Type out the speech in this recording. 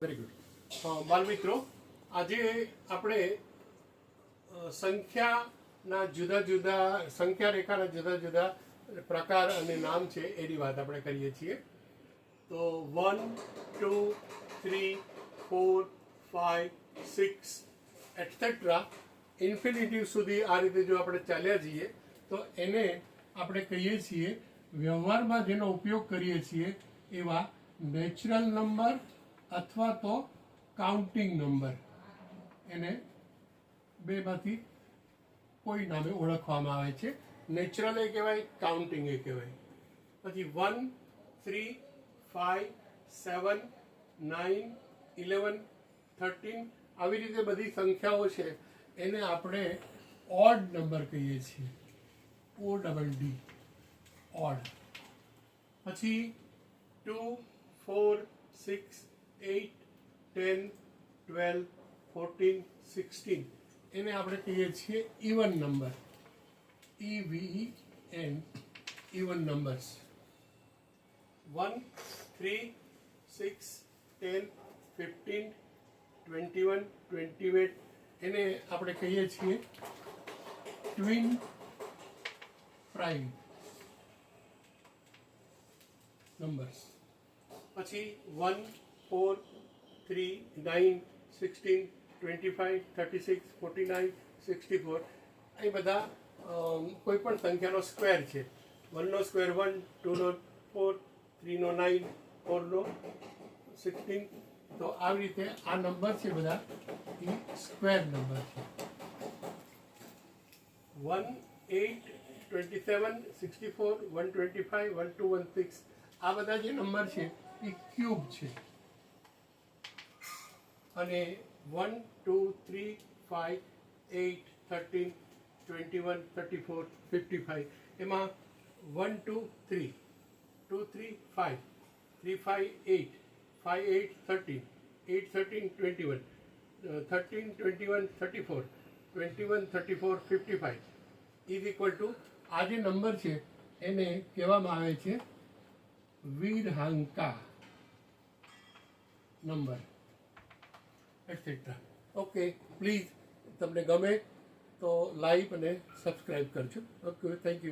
Very good. બાલ મિત્રો, આજે આપણે સંખ્યાના જુદા જુદા સંખ્યા રેખાના જુદા જુદા પ્રકાર અને નામ છે એની વાત આપણે કરીએ છીએ. તો 1 2 3 4 5 6 એટસેટ્રા ઇન્ફિનિટિવ સુધી આ રીતે જો આપણે ચાલ્યા જઈએ તો એને આપણે કહીએ છીએ, વ્યવહારમાં જેનો ઉપયોગ કરીએ છીએ એવા નેચરલ નંબર અથવા તો કાઉન્ટિંગ નંબર, એને બેમાંથી કોઈ નામે ઓળખવામાં આવે છે. નેચરલ એ કહેવાય, કાઉન્ટિંગ એ કહેવાય. પછી 1 3 5 7 9 11 13 આવી રીતે બધી સંખ્યાઓ છે એને આપણે ઓડ નંબર કહીએ છીએ, ODD, ઓડ. પછી 2 4 6 8 10 12 14 16 એને આપણે કહીએ છીએ even number, EVEN, even numbers. 1 3 6 10 15 21 28 એને આપણે કહીએ છીએ ટ્વિન પ્રાઇમ નંબર્સ. પછી 1 4 3 9 16 25 36 49 64 એ બધા કોઈ પણ સંખ્યાનો સ્ક્વેર છે. 1 નો સ્ક્વેર 1, 2 નો 4, 3 નો 9, 4 નો 16. તો આવી રીતે આ નંબર છે બધા એ સ્ક્વેર નંબર છે. 1 8 27 64 125 1216 આ બધા જે નંબર છે એ ક્યુબ છે. અને 1 2 3 5 8 13 21 34 55 એમાં 1 2 3 2 3 5 3 5 8 5 8 13 8 13 21 13 21 34 21 34 55 ઇઝ ઇક્વલ ટુ આ જે નંબર છે એને કહેવામાં આવે છે વિરહાંકા નંબર એટસેટ્રા. ઓકે, પ્લીઝ તમને ગમે તો લાઈક અને સબસ્ક્રાઈબ કરજો. Okay, thank you.